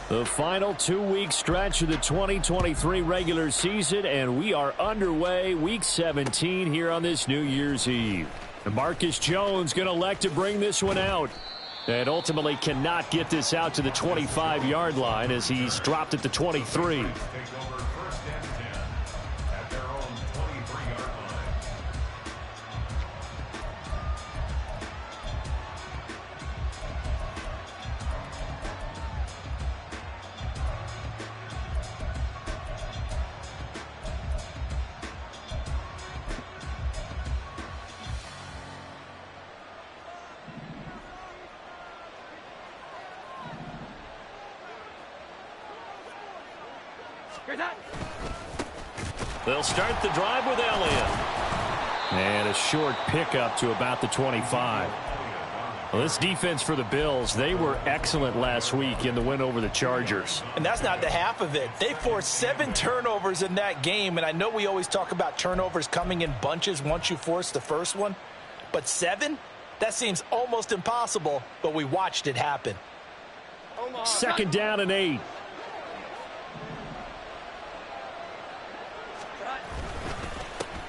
The final 2-week stretch of the 2023 regular season, and we are underway week 17 here on this New Year's Eve. And Marcus Jones going to elect to bring this one out, and ultimately cannot get this out to the 25-yard line as he's dropped at the 23. They'll start the drive with Elliott. And a short pickup to about the 25. Well, this defense for the Bills, they were excellent last week in the win over the Chargers. And that's not the half of it. They forced 7 turnovers in that game, and I know we always talk about turnovers coming in bunches once you force the first one. But 7? That seems almost impossible, but we watched it happen. Second down and 8.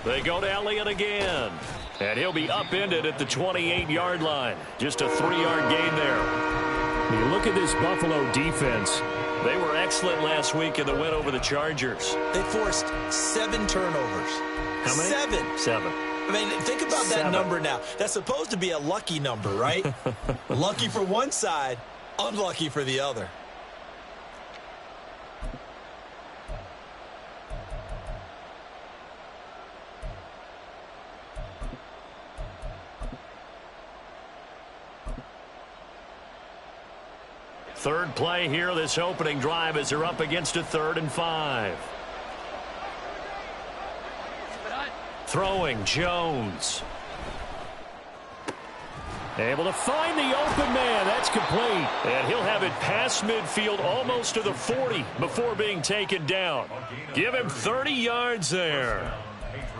They go to Elliott again. And he'll be upended at the 28-yard line. Just a 3-yard gain there. You look at this Buffalo defense. They were excellent last week in the win over the Chargers. They forced 7 turnovers. How many? 7. I mean, think about that number now. That's supposed to be a lucky number, right? Lucky for one side, unlucky for the other. Third play here, this opening drive, as they're up against a 3rd and 5. Throwing, Jones. Able to find the open man. That's complete. And he'll have it past midfield almost to the 40 before being taken down. Give him 30 yards there.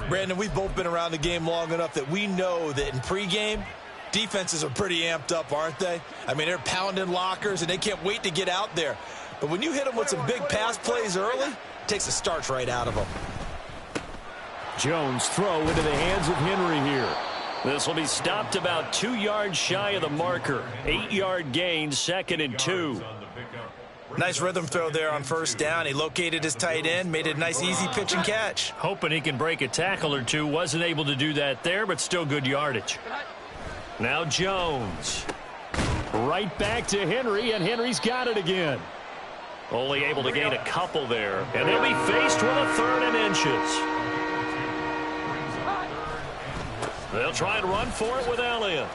Brandon, we've both been around the game long enough that we know that in pregame, defenses are pretty amped up, aren't they? I mean, they're pounding lockers, and they can't wait to get out there. But when you hit them with some big pass plays early, it takes the starch right out of them. Jones throw into the hands of Henry here. This will be stopped about 2 yards shy of the marker. 8-yard gain, 2nd and 2. Nice rhythm throw there on first down. He located his tight end, made it a nice easy pitch and catch. Hoping he can break a tackle or two. Wasn't able to do that there, but still good yardage. Now Jones. Right back to Henry, and Henry's got it again. Only able to gain a couple there. And they'll be faced with a 3rd and inches. They'll try and run for it with Elliott.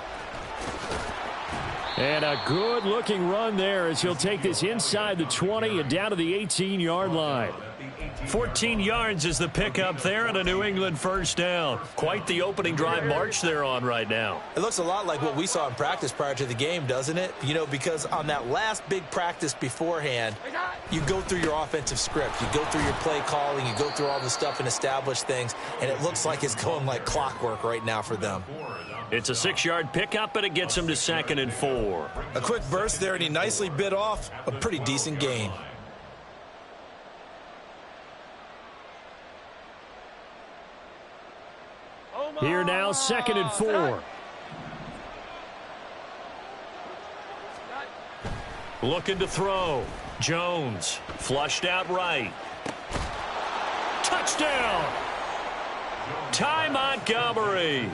And a good-looking run there as he'll take this inside the 20 and down to the 18-yard line. 14 yards is the pickup there and a New England first down. Quite the opening drive march they're on right now. It looks a lot like what we saw in practice prior to the game, doesn't it? You know, because on that last big practice beforehand, you go through your offensive script. You go through your play calling. You go through all the stuff and establish things. And it looks like it's going like clockwork right now for them. It's a 6-yard pickup, but it gets him to 2nd and 4. A quick burst there, and he nicely bit off a pretty decent gain. Here now, 2nd and 4. Looking to throw. Jones flushed out right. Touchdown! Ty Montgomery.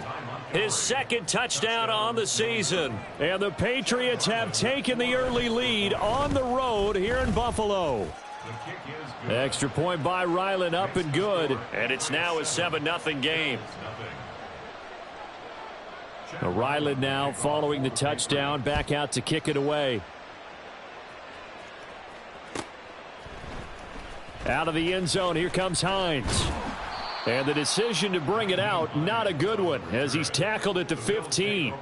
His 2nd touchdown on the season. And the Patriots have taken the early lead on the road here in Buffalo. Extra point by Ryland, up and good. And it's now a 7-0 game. Ryland now following the touchdown, back out to kick it away. Out of the end zone, here comes Hines. And the decision to bring it out, not a good one, as he's tackled at the 15.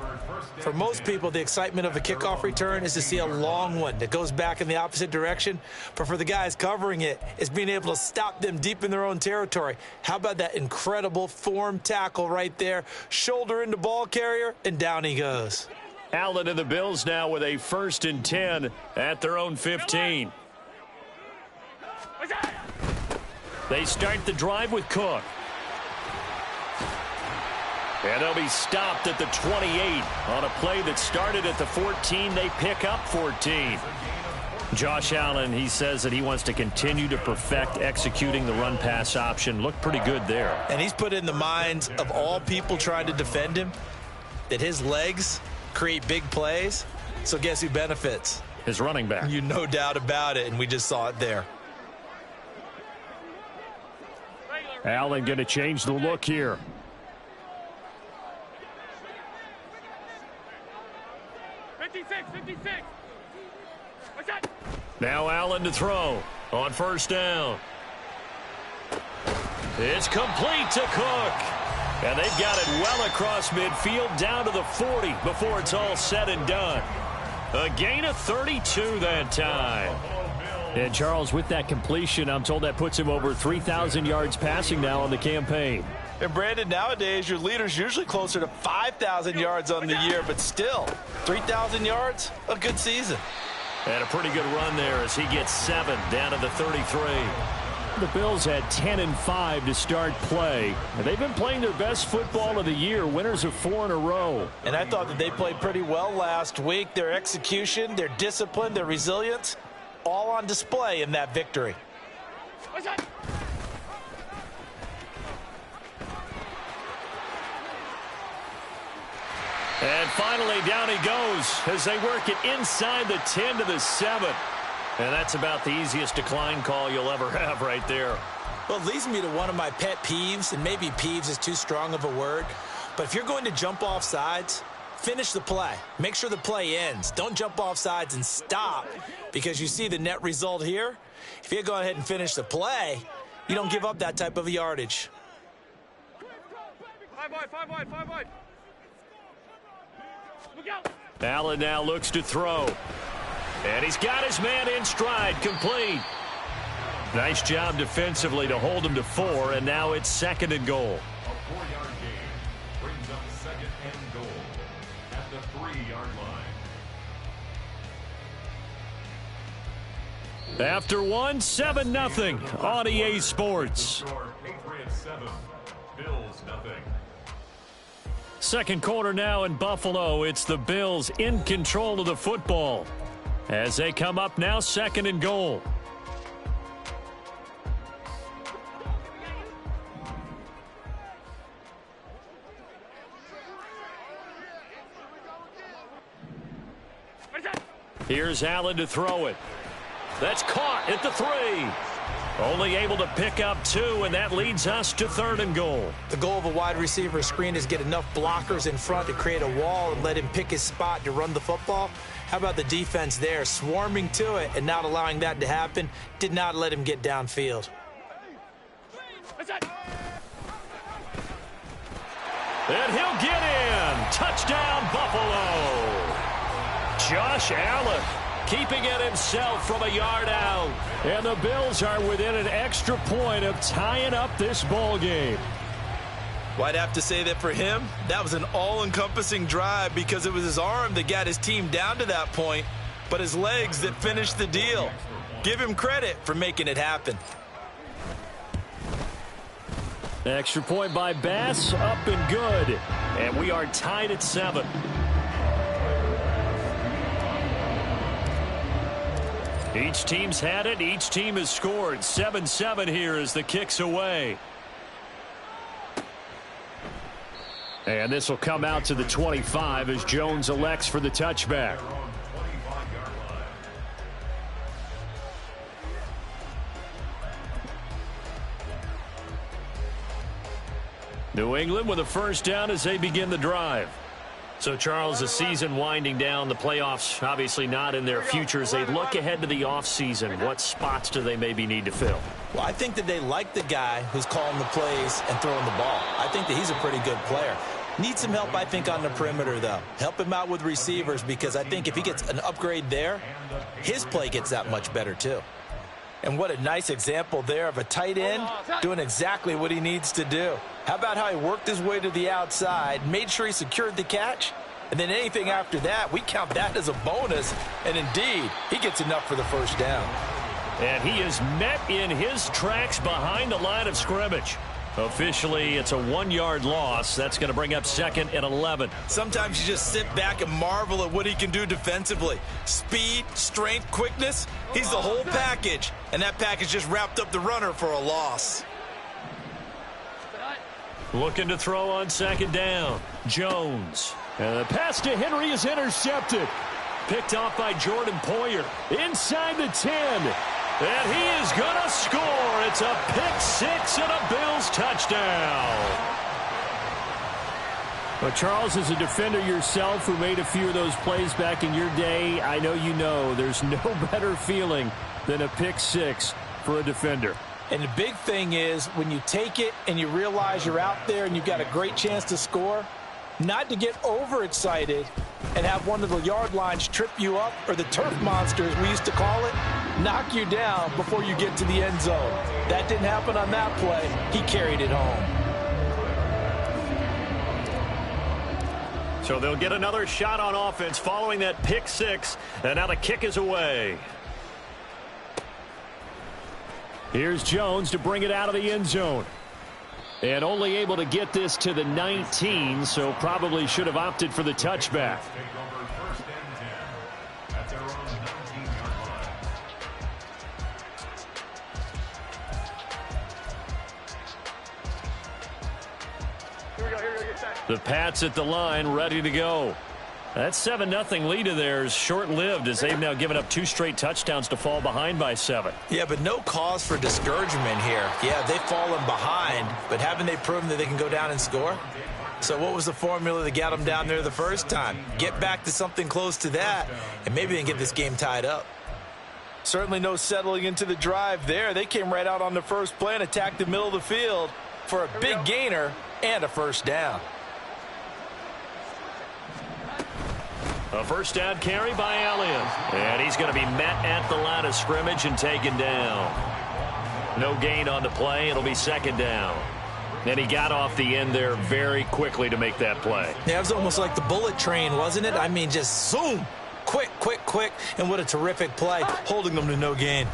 For most people, the excitement of a kickoff return is to see a long one that goes back in the opposite direction. But for the guys covering it, it's being able to stop them deep in their own territory. How about that incredible form tackle right there? Shoulder into ball carrier, and down he goes. Allen and the Bills now with a 1st and 10 at their own 15. They start the drive with Cook. And they'll be stopped at the 28 on a play that started at the 14. They pick up 14. Josh Allen, he says that he wants to continue to perfect executing the run-pass option. Looked pretty good there. And he's put in the minds of all people trying to defend him that his legs create big plays. So guess who benefits? His running back. You no doubt about it, and we just saw it there. Allen going to change the look here. Now Allen to throw on first down. It's complete to Cook. And they've got it well across midfield down to the 40 before it's all said and done. A gain of 32 that time. And Charles, with that completion, I'm told that puts him over 3,000 yards passing now on the campaign. And Brandon, nowadays your leader's usually closer to 5,000 yards on the year, but still, 3,000 yards, a good season. And a pretty good run there as he gets 7 down to the 33. The Bills had 10-5 to start play. And they've been playing their best football of the year, winners of 4 in a row. And I thought that they played pretty well last week. Their execution, their discipline, their resilience, all on display in that victory. And finally, down he goes as they work it inside the 10 to the 7. And that's about the easiest decline call you'll ever have right there. Well, it leads me to one of my pet peeves, and maybe peeves is too strong of a word, but if you're going to jump off sides, finish the play. Make sure the play ends. Don't jump off sides and stop, because you see the net result here. If you go ahead and finish the play, you don't give up that type of yardage. 5 wide. Look out. Allen now looks to throw. And he's got his man in stride, complete. Nice job defensively to hold him to 4, and now it's 2nd and goal. A 4-yard gain brings up 2nd and goal at the 3-yard line. After 1, 7-0 on EA Sports. Patriots 7, Bills nothing. Second quarter now in Buffalo. It's the Bills in control of the football as they come up now 2nd and goal. Here's Allen to throw it. That's caught at the 3. Only able to pick up 2, and that leads us to 3rd and goal. The goal of a wide receiver screen is get enough blockers in front to create a wall and let him pick his spot to run the football. How about the defense there, swarming to it and not allowing that to happen? Did not let him get downfield. And he'll get in. Touchdown, Buffalo. Josh Allen keeping it himself from a yard out. And the Bills are within an extra point of tying up this ball game. Well, I'd have to say that for him, that was an all-encompassing drive because it was his arm that got his team down to that point, but his legs that finished the deal. Give him credit for making it happen. Extra point by Bass, up and good. And we are tied at 7. Each team's had it. Each team has scored. 7-7 here as the kick's away. And this will come out to the 25 as Jones elects for the touchback. New England with a first down as they begin the drive. So, Charles, the season winding down, the playoffs obviously not in their future. As they look ahead to the offseason, what spots do they maybe need to fill? Well, I think that they like the guy who's calling the plays and throwing the ball. I think that he's a pretty good player. Needs some help, I think, on the perimeter, though. Help him out with receivers because I think if he gets an upgrade there, his play gets that much better, too. And what a nice example there of a tight end doing exactly what he needs to do. How about how he worked his way to the outside, made sure he secured the catch, and then anything after that, we count that as a bonus. And indeed, he gets enough for the first down. And he is met in his tracks behind the line of scrimmage. Officially, it's a 1-yard loss. That's going to bring up 2nd and 11. Sometimes you just sit back and marvel at what he can do defensively. Speed, strength, quickness. He's the whole package. And that package just wrapped up the runner for a loss. Looking to throw on 2nd down. Jones. And the pass to Henry is intercepted. Picked off by Jordan Poyer. Inside the 10. And he is going to score. It's a pick 6 and a Bills touchdown. Well, Charles, as a defender yourself who made a few of those plays back in your day, I know you know there's no better feeling than a pick 6 for a defender. And the big thing is when you take it and you realize you're out there and you've got a great chance to score, not to get overexcited and have one of the yard lines trip you up, or the turf monsters we used to call it, knock you down before you get to the end zone. That didn't happen on that play. He carried it home. So they'll get another shot on offense following that pick 6, and now the kick is away. Here's Jones to bring it out of the end zone. And only able to get this to the 19, so probably should have opted for the touchback. The Pats at the line, ready to go. That 7-0 lead of theirs short-lived as they've now given up 2 straight touchdowns to fall behind by 7. Yeah, but no cause for discouragement here. Yeah, they've fallen behind, but haven't they proven that they can go down and score? So what was the formula that got them down there the first time? Get back to something close to that, and maybe they can get this game tied up. Certainly no settling into the drive there. They came right out on the first play and attacked the middle of the field for a big gainer and a first down. A first down carry by Elliott. And he's going to be met at the line of scrimmage and taken down. No gain on the play. It'll be 2nd down. And he got off the end there very quickly to make that play. Yeah, it was almost like the bullet train, wasn't it? I mean, just zoom. Quick, quick, quick. And what a terrific play, holding them to no gain.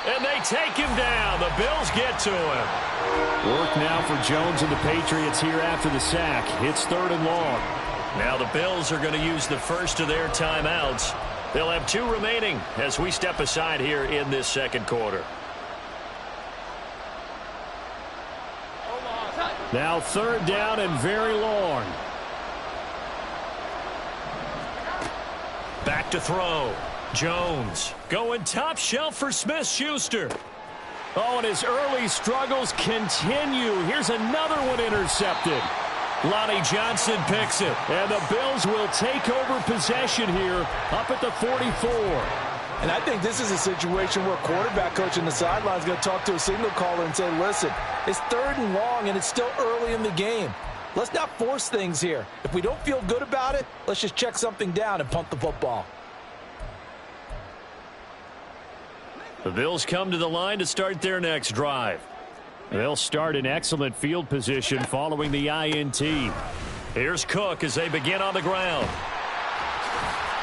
And they take him down. The Bills get to him. Work now for Jones and the Patriots here after the sack. It's 3rd and long. Now the Bills are going to use the first of their timeouts. They'll have 2 remaining as we step aside here in this 2nd quarter. Now 3rd down and very long. Back to throw. Jones going top shelf for Smith-Schuster. Oh, and his early struggles continue. Here's another one intercepted. Lonnie Johnson picks it. And the Bills will take over possession here up at the 44. And I think this is a situation where quarterback coach on the sideline is going to talk to a signal caller and say, listen, it's 3rd and long and it's still early in the game. Let's not force things here. If we don't feel good about it, let's just check something down and punt the football. The Bills come to the line to start their next drive. They'll start in excellent field position following the INT. Here's Cook as they begin on the ground.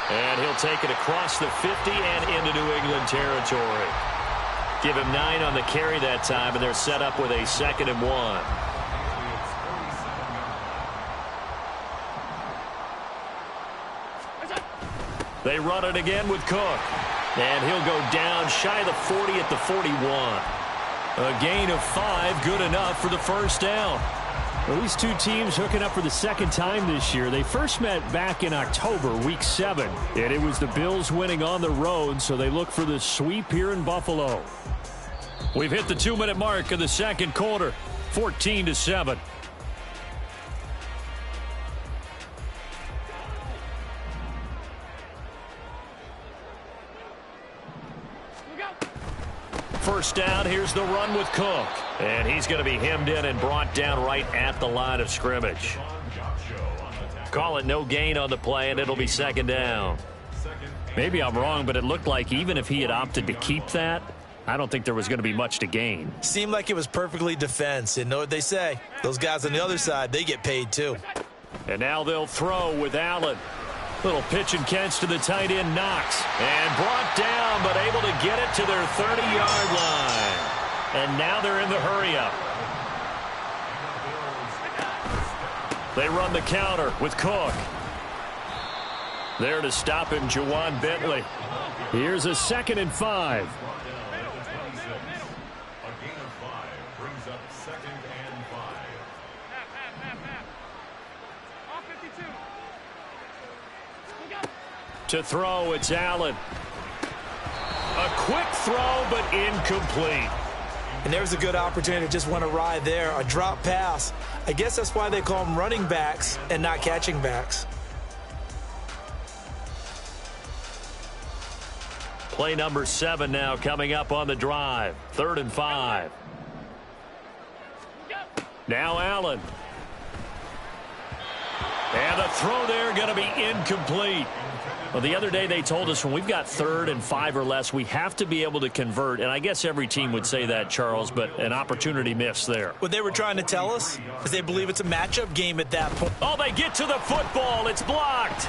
And he'll take it across the 50 and into New England territory. Give him 9 on the carry that time, and they're set up with a 2nd and 1. They run it again with Cook. And he'll go down shy of the 40 at the 41. A gain of 5, good enough for the first down. Well, these 2 teams hooking up for the 2nd time this year. They first met back in October, week 7. And it was the Bills winning on the road, so they look for the sweep here in Buffalo. We've hit the 2-minute mark of the 2nd quarter, 14-7. First down, here's the run with Cook. And he's going to be hemmed in and brought down right at the line of scrimmage. Call it no gain on the play, and it'll be 2nd down. Maybe I'm wrong, but it looked like even if he had opted to keep that, I don't think there was going to be much to gain. Seemed like it was perfectly defense. And know what they say? Those guys on the other side, they get paid too. And now they'll throw with Allen. Little pitch and catch to the tight end, Knox. And brought down, but able to get it to their 30-yard line. And now they're in the hurry-up. They run the counter with Cook. There to stop him, Juwan Bentley. Here's a 2nd and 5. A gain of 5 brings up 2nd and 5. To throw, it's Allen. A quick throw, but incomplete. And there's a good opportunity to just want to ride there. A drop pass. I guess that's why they call them running backs and not catching backs. Play number 7 now coming up on the drive. 3rd and 5. Now Allen. And the throw there going to be incomplete. Well, the other day they told us when we've got 3rd and 5 or less, we have to be able to convert. And I guess every team would say that, Charles, but an opportunity missed there. What they were trying to tell us is they believe it's a matchup game at that point. Oh, they get to the football. It's blocked.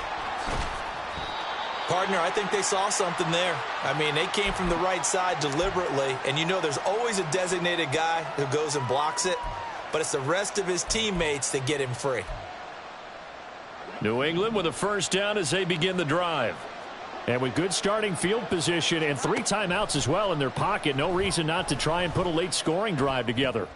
Partner, I think they saw something there. I mean, they came from the right side deliberately, and you know there's always a designated guy who goes and blocks it, but it's the rest of his teammates that get him free. New England with a 1st down as they begin the drive. And with good starting field position and 3 timeouts as well in their pocket, no reason not to try and put a late scoring drive together.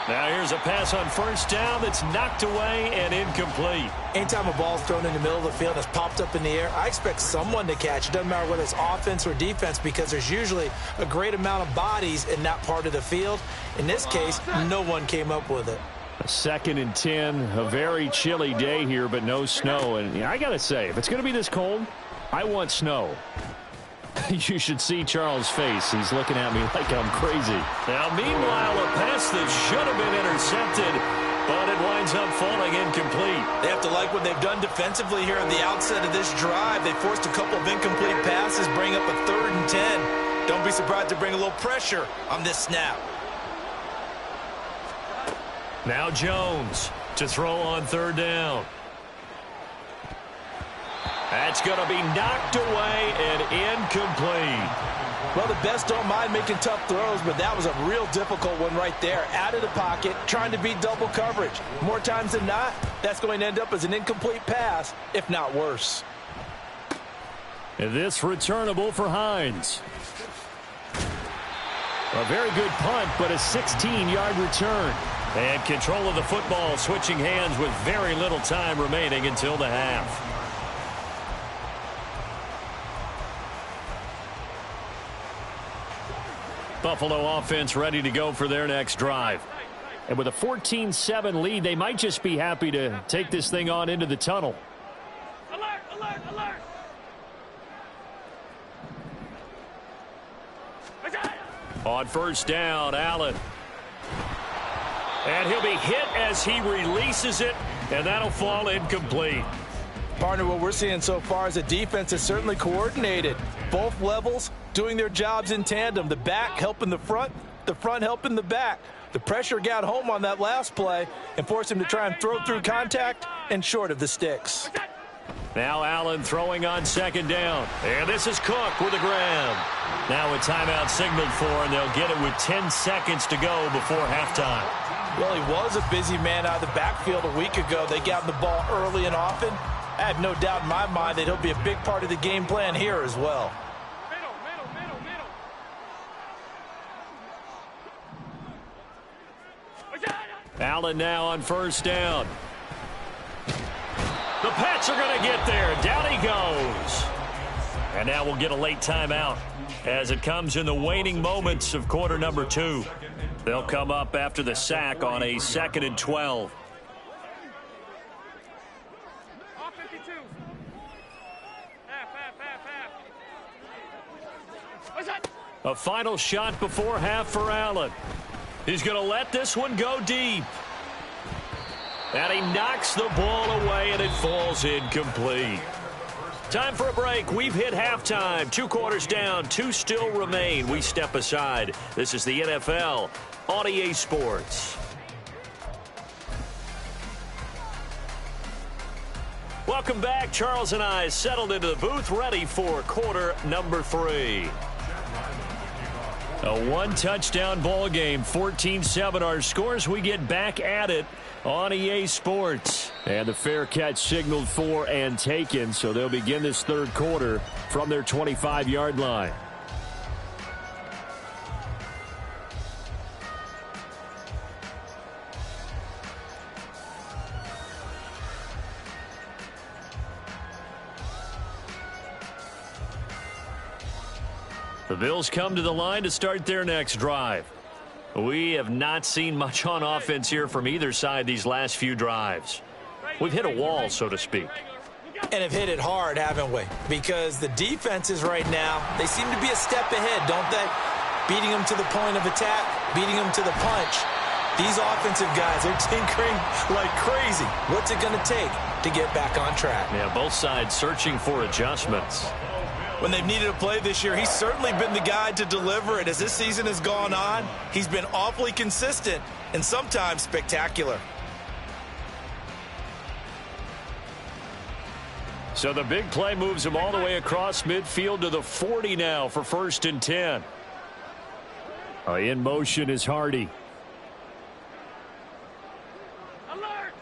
Now here's a pass on 1st down that's knocked away and incomplete. Anytime a ball's thrown in the middle of the field and it's popped up in the air, I expect someone to catch. It doesn't matter whether it's offense or defense because there's usually a great amount of bodies in that part of the field. In this case, no one came up with it. A 2nd and 10, a very chilly day here, but no snow. And I got to say, if it's going to be this cold, I want snow. You should see Charles' face. He's looking at me like I'm crazy. Now, meanwhile, a pass that should have been intercepted, but it winds up falling incomplete. They have to like what they've done defensively here at the outset of this drive. They forced a couple of incomplete passes, bring up a 3rd and 10. Don't be surprised to bring a little pressure on this snap. Now Jones to throw on 3rd down. That's going to be knocked away and incomplete. Well, the best don't mind making tough throws, but that was a real difficult one right there. Out of the pocket, trying to beat double coverage. More times than not, that's going to end up as an incomplete pass, if not worse. And this returnable for Hines. A very good punt, but a 16-yard return. And control of the football, switching hands with very little time remaining until the half. Buffalo offense ready to go for their next drive. And with a 14-7 lead, they might just be happy to take this thing on into the tunnel. Alert, alert, alert. On 1st down, Allen. And he'll be hit as he releases it, and that'll fall incomplete. Partner, what we're seeing so far is a defense that's certainly coordinated. Both levels doing their jobs in tandem. The back helping the front helping the back. The pressure got home on that last play and forced him to try and throw through contact and short of the sticks. Now Allen throwing on 2nd down. And this is Cook with a grab. Now a timeout signaled for, and they'll get it with 10 seconds to go before halftime. Well, he was a busy man out of the backfield a week ago. They got him the ball early and often. I have no doubt in my mind that he'll be a big part of the game plan here as well. Allen now on 1st down. The Pats are going to get there. Down he goes. And now we'll get a late timeout as it comes in the waning moments of quarter number 2. They'll come up after the sack on a 2nd and 12. A final shot before half for Allen. He's going to let this one go deep. And he knocks the ball away, and it falls incomplete. Time for a break. We've hit halftime. 2 quarters down. 2 still remain. We step aside. This is the NFL on EA Sports. Welcome back. Charles and I settled into the booth, ready for quarter number 3. A one-touchdown ball game, 14-7 our scores. We get back at it on EA Sports. And the fair catch signaled for and taken, so they'll begin this third quarter from their 25-yard line. The Bills come to the line to start their next drive. We have not seen much on offense here from either side these last few drives. We've hit a wall, so to speak. And have hit it hard, haven't we? Because the defenses right now, they seem to be a step ahead, don't they? Beating them to the point of attack, beating them to the punch. These offensive guys are tinkering like crazy. What's it going to take to get back on track? Yeah, both sides searching for adjustments. When they've needed a play this year, he's certainly been the guy to deliver it. As this season has gone on, he's been awfully consistent and sometimes spectacular. So the big play moves him all the way across midfield to the 40 now for 1st and 10. In motion is Hardy. Alert!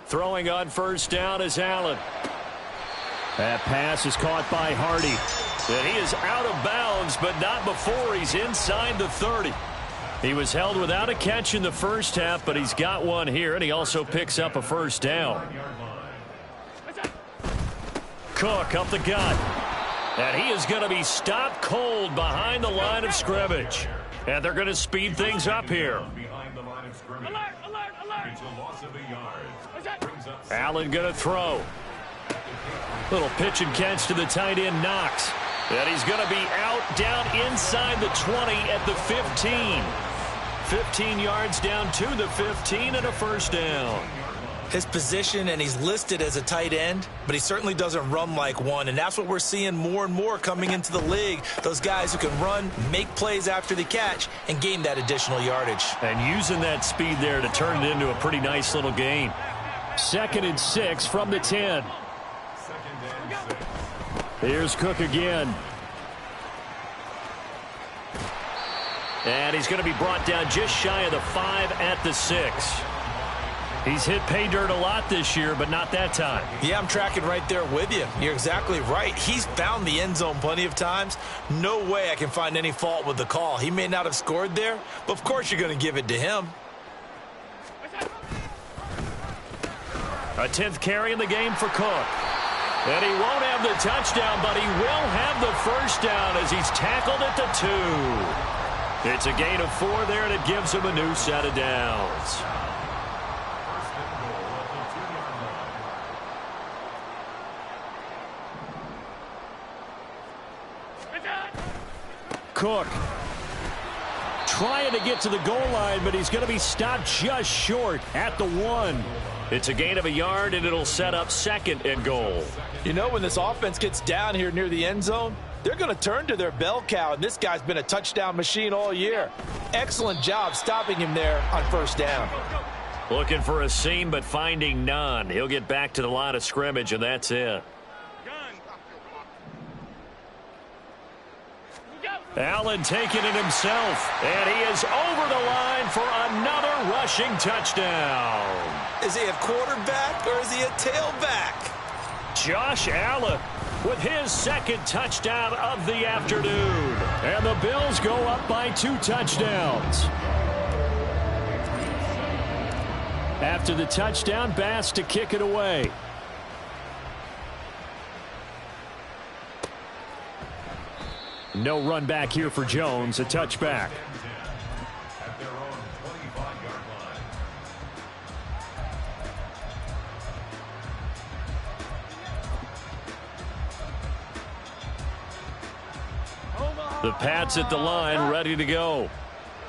Throwing on 1st down is Allen. That pass is caught by Hardy. And he is out of bounds, but not before he's inside the 30. He was held without a catch in the first half, but he's got one here, and he also picks up a 1st down. Cook up the gut. And he is going to be stopped cold behind the line of scrimmage. And they're going to speed things up here. Alert! Alert! Alert! Allen going to throw. Little pitch and catch to the tight end, Knox. And he's going to be out down inside the 20 at the 15. 15 yards down to the 15 and a 1st down. His position, and he's listed as a tight end, but he certainly doesn't run like one, and that's what we're seeing more and more coming into the league. Those guys who can run, make plays after the catch, and gain that additional yardage. And using that speed there to turn it into a pretty nice little gain. 2nd and 6 from the 10. Here's Cook again. And he's going to be brought down just shy of the 5 at the 6. He's hit pay dirt a lot this year, but not that time. Yeah, I'm tracking right there with you. You're exactly right. He's found the end zone plenty of times. No way I can find any fault with the call. He may not have scored there, but of course you're going to give it to him. A 10th carry in the game for Cook. And he won't have the touchdown, but he will have the 1st down as he's tackled at the 2. It's a gain of 4 there, and it gives him a new set of downs. Cook trying to get to the goal line, but he's going to be stopped just short at the 1. It's a gain of a yard, and it'll set up 2nd and goal. You know, when this offense gets down here near the end zone, they're going to turn to their bell cow, and this guy's been a touchdown machine all year. Excellent job stopping him there on 1st down. Looking for a seam, but finding none. He'll get back to the line of scrimmage, and that's it. Allen taking it himself, and he is over the line for another rushing touchdown. Is he a quarterback or is he a tailback? Josh Allen with his 2nd touchdown of the afternoon. And the Bills go up by 2 touchdowns. After the touchdown, Bass to kick it away. No run back here for Jones, a touchback. The Pats at the line, ready to go.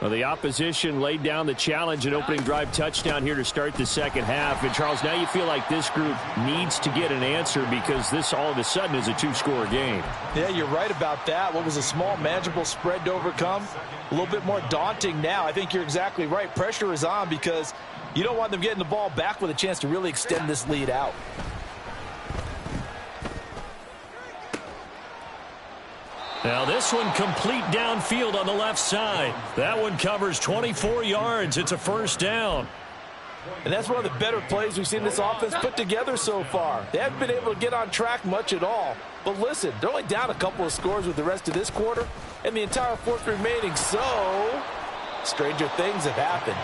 Well, the opposition laid down the challenge and opening drive touchdown here to start the second half. And, Charles, now you feel like this group needs to get an answer because this all of a sudden is a two-score game. Yeah, you're right about that. What was a small, manageable spread to overcome? A little bit more daunting now. I think you're exactly right. Pressure is on because you don't want them getting the ball back with a chance to really extend this lead out. Now this one complete downfield on the left side. That one covers 24 yards. It's a first down. And that's one of the better plays we've seen this offense put together so far. They haven't been able to get on track much at all. But listen, they're only down a couple of scores with the rest of this quarter and the entire fourth remaining. So, stranger things have happened.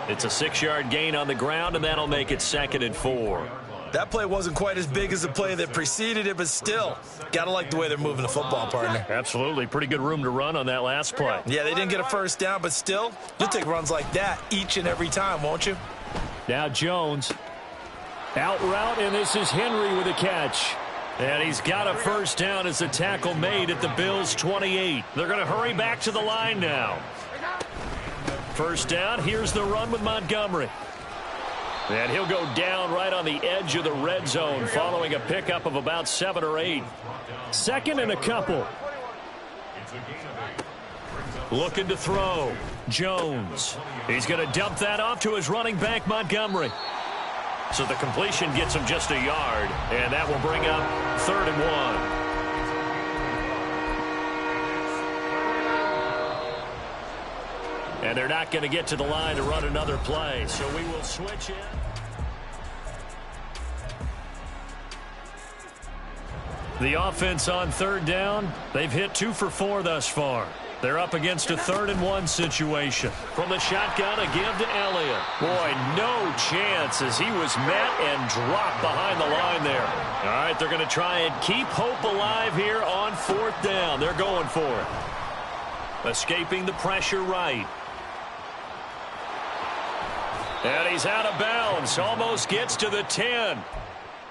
It's a 6-yard gain on the ground, and that'll make it 2nd and 4. That play wasn't quite as big as the play that preceded it, but still, gotta like the way they're moving the football, partner. Absolutely. Pretty good room to run on that last play. Yeah, they didn't get a first down, but still, you'll take runs like that each and every time, won't you? Now Jones. Out route, and this is Henry with a catch. And he's got a first down as the tackle made at the Bills' 28. They're going to hurry back to the line now. First down, here's the run with Montgomery. And he'll go down right on the edge of the red zone following a pickup of about 7 or 8. 2nd and a couple. Looking to throw. Jones. He's going to dump that off to his running back, Montgomery. So the completion gets him just a yard, and that will bring up 3rd and 1. And they're not going to get to the line to run another play, so we will switch in. The offense on 3rd down, they've hit 2 for 4 thus far. They're up against a 3rd and 1 situation. From the shotgun, a give to Elliott. Boy, no chance as he was met and dropped behind the line there. All right, they're going to try and keep hope alive here on 4th down. They're going for it. Escaping the pressure right. And he's out of bounds. Almost gets to the 10.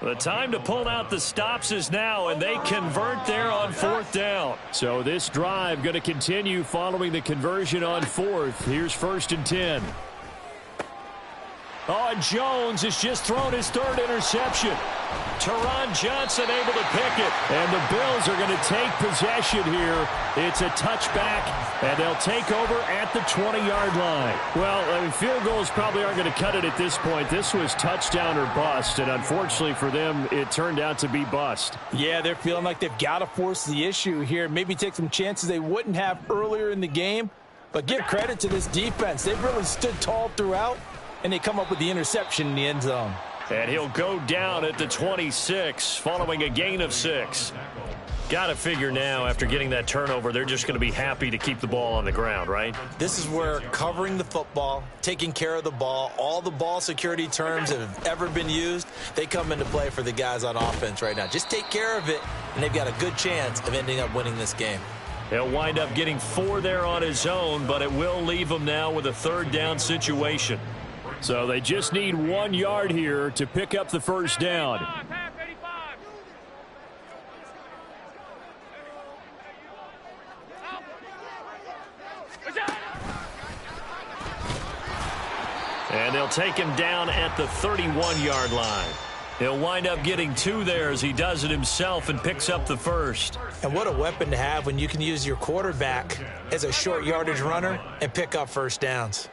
The time to pull out the stops is now, and they convert there on 4th down. So this drive going to continue following the conversion on 4th. Here's 1st and 10. Oh, and Jones has just thrown his 3rd interception. Teron Johnson able to pick it. And the Bills are going to take possession here. It's a touchback, and they'll take over at the 20-yard line. Well, I mean, field goals probably aren't going to cut it at this point. This was touchdown or bust, and unfortunately for them, it turned out to be bust. Yeah, they're feeling like they've got to force the issue here. Maybe take some chances they wouldn't have earlier in the game. But give credit to this defense. They've really stood tall throughout, and they come up with the interception in the end zone. And he'll go down at the 26 following a gain of 6. Got to figure now after getting that turnover, they're just going to be happy to keep the ball on the ground, right? This is where covering the football, taking care of the ball, all the ball security terms that have ever been used, they come into play for the guys on offense right now. Just take care of it, and they've got a good chance of ending up winning this game. He'll wind up getting 4 there on his own, but it will leave him now with a 3rd down situation. So they just need 1 yard here to pick up the first down. And they'll take him down at the 31-yard line. He'll wind up getting 2 there as he does it himself and picks up the first. And what a weapon to have when you can use your quarterback as a short yardage runner and pick up first downs.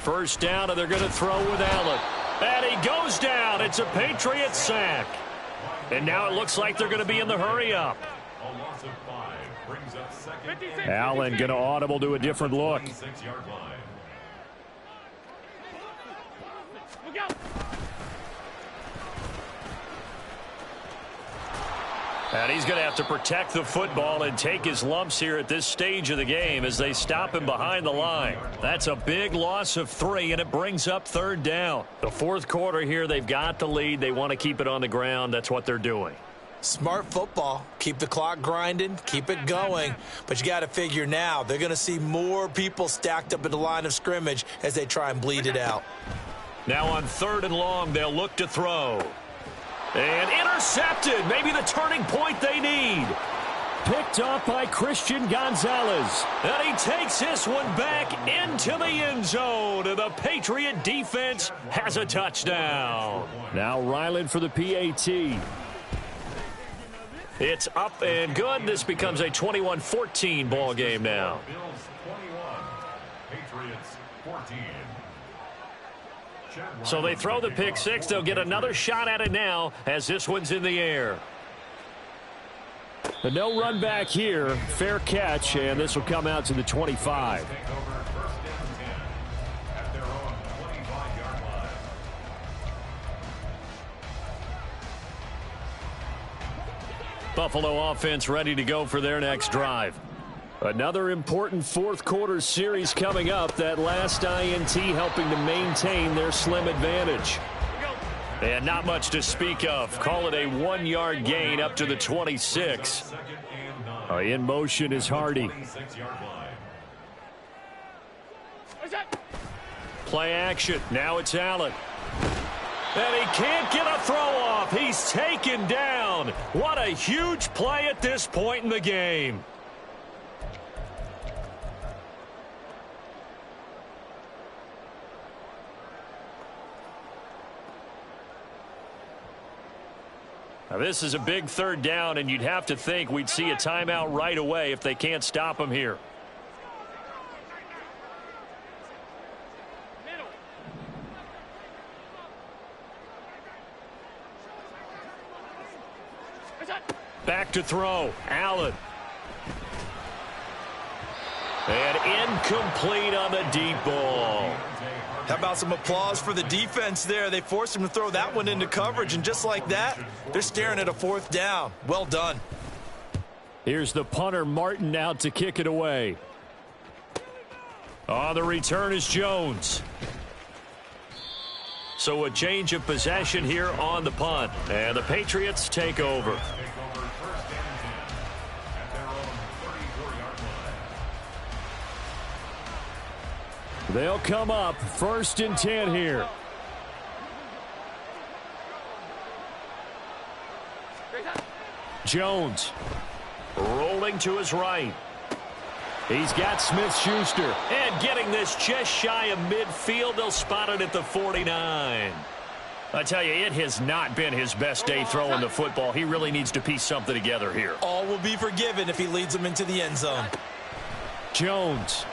First down, and they're going to throw with Allen. And he goes down. It's a Patriot sack. And now it looks like they're going to be in the hurry-up. Allen going to audible to a different look. And he's going to have to protect the football and take his lumps here at this stage of the game as they stop him behind the line. That's a big loss of 3, and it brings up 3rd down. The 4th quarter here, they've got the lead. They want to keep it on the ground. That's what they're doing. Smart football. Keep the clock grinding. Keep it going. But you got to figure now they're going to see more people stacked up at the line of scrimmage as they try and bleed it out. Now on 3rd and long, they'll look to throw. And intercepted. Maybe the turning point they need. Picked off by Christian Gonzalez. And he takes this one back into the end zone. And the Patriot defense has a touchdown. Now Ryland for the PAT. It's up and good. This becomes a 21-14 ball game now. Bills 21, Patriots 14. So they throw the pick six. They'll get another shot at it now as this one's in the air. The no run back here. Fair catch, and this will come out to the 25. Take over first and 10 at their own 25-yard line. Buffalo offense ready to go for their next drive. Another important fourth quarter series coming up. That last INT helping to maintain their slim advantage. And not much to speak of. Call it a 1-yard gain up to the 26. Second and 9. In motion is Hardy. 26-yard line. Play action. Now it's Allen. And he can't get a throw off. He's taken down. What a huge play at this point in the game. Now, this is a big third down, and you'd have to think we'd see a timeout right away if they can't stop him here. Back to throw. Allen. And incomplete on the deep ball. How about some applause for the defense there? They forced him to throw that one into coverage, and just like that, they're staring at a fourth down. Well done. Here's the punter, Martin, out to kick it away. On the return is Jones. So a change of possession here on the punt. And the Patriots take over. Take over first and 10 at their own 34-yard line. They'll come up 1st and 10 here. Jones Rolling to his right. He's got Smith-Schuster. And getting this just shy of midfield. They'll spot it at the 49. I tell you, it has not been his best day throwing the football. He really needs to piece something together here. All will be forgiven if he leads them into the end zone. Jones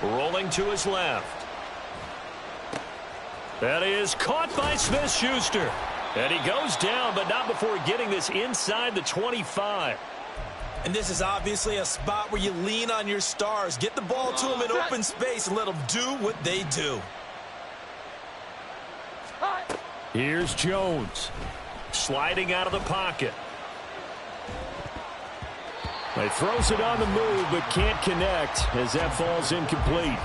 rolling to his left. That is caught by Smith-Schuster. And he goes down, but not before getting this inside the 25. And this is obviously a spot where you lean on your stars. Get the ball to them in open space and let them do what they do. Here's Jones. Sliding out of the pocket. He throws it on the move, but can't connect as that falls incomplete.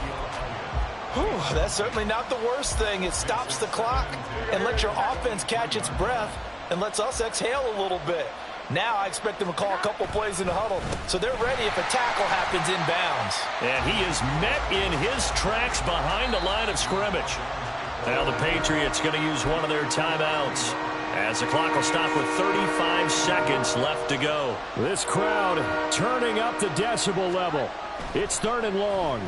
Whew, that's certainly not the worst thing. It stops the clock and lets your offense catch its breath and lets us exhale a little bit. Now I expect them to call a couple plays in the huddle, so they're ready if a tackle happens inbounds. And he is met in his tracks behind the line of scrimmage. Now the Patriots going to use one of their timeouts as the clock will stop with 35 seconds left to go. This crowd turning up the decibel level. It's 3rd and long.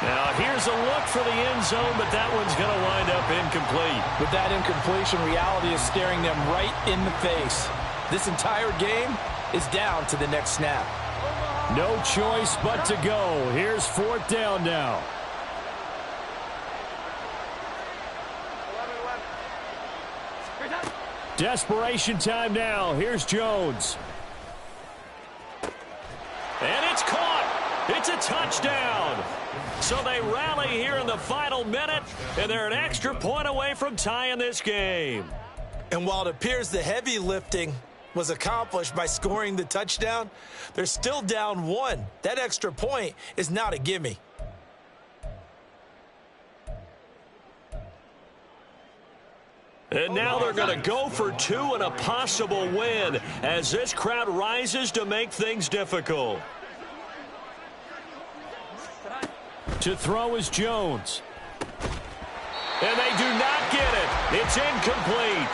Now here's a look for the end zone, but that one's going to wind up incomplete. With that incompletion, reality is staring them right in the face. This entire game is down to the next snap. No choice but to go. Here's 4th down now. Desperation time now. Here's Jones. And it's caught. It's a touchdown. So they rally here in the final minute, and they're an extra point away from tying this game. And while it appears the heavy lifting was accomplished by scoring the touchdown, they're still down 1. That extra point is not a gimme. And now they're going to go for 2 and a possible win as this crowd rises to make things difficult. To throw is Jones. And they do not get it. It's incomplete.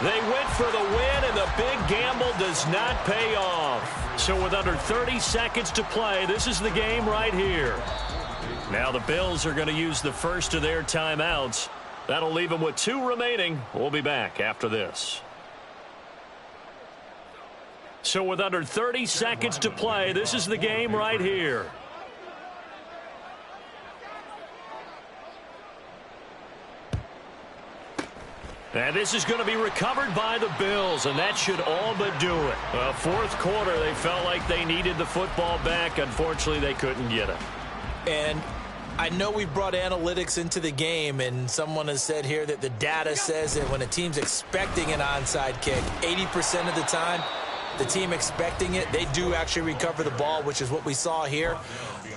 They went for the win, and the big gamble does not pay off. So with under 30 seconds to play, this is the game right here. Now the Bills are going to use the first of their timeouts. That'll leave them with 2 remaining. We'll be back after this. So with under 30 seconds to play, this is the game right here. And this is going to be recovered by the Bills, and that should all but do it. Fourth quarter, they felt like they needed the football back. Unfortunately, they couldn't get it. And I know we've brought analytics into the game, and someone has said here that the data says that when a team's expecting an onside kick, 80% of the time, the team expecting it, they do actually recover the ball, which is what we saw here.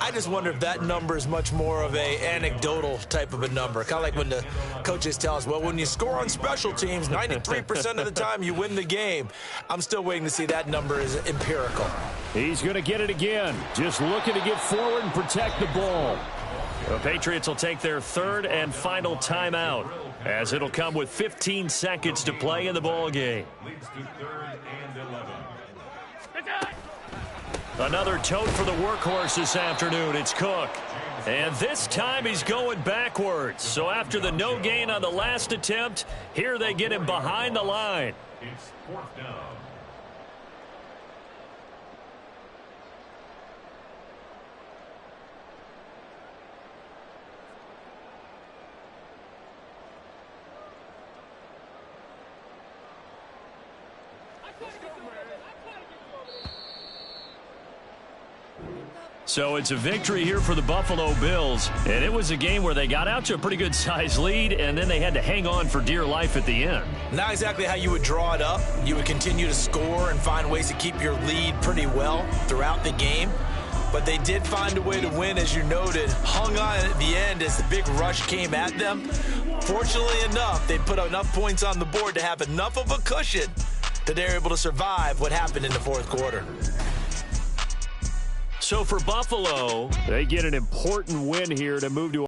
I just wonder if that number is much more of a anecdotal type of a number. Kind of like when the coaches tell us, well, when you score on special teams, 93% of the time you win the game. I'm still waiting to see that number is empirical. He's going to get it again. Just looking to get forward and protect the ball. The Patriots will take their third and final timeout, as it'll come with 15 seconds to play in the ball game. Leads to 3rd and 11. Another tote for the workhorse this afternoon. It's Cook. And this time he's going backwards. So after the no gain on the last attempt, here they get him behind the line. It's 4th down. So it's a victory here for the Buffalo Bills. And it was a game where they got out to a pretty good-sized lead, and then they had to hang on for dear life at the end. Not exactly how you would draw it up. You would continue to score and find ways to keep your lead pretty well throughout the game. But they did find a way to win, as you noted. Hung on at the end as the big rush came at them. Fortunately enough, they put enough points on the board to have enough of a cushion that they're able to survive what happened in the fourth quarter. So for Buffalo, They get an important win here to move to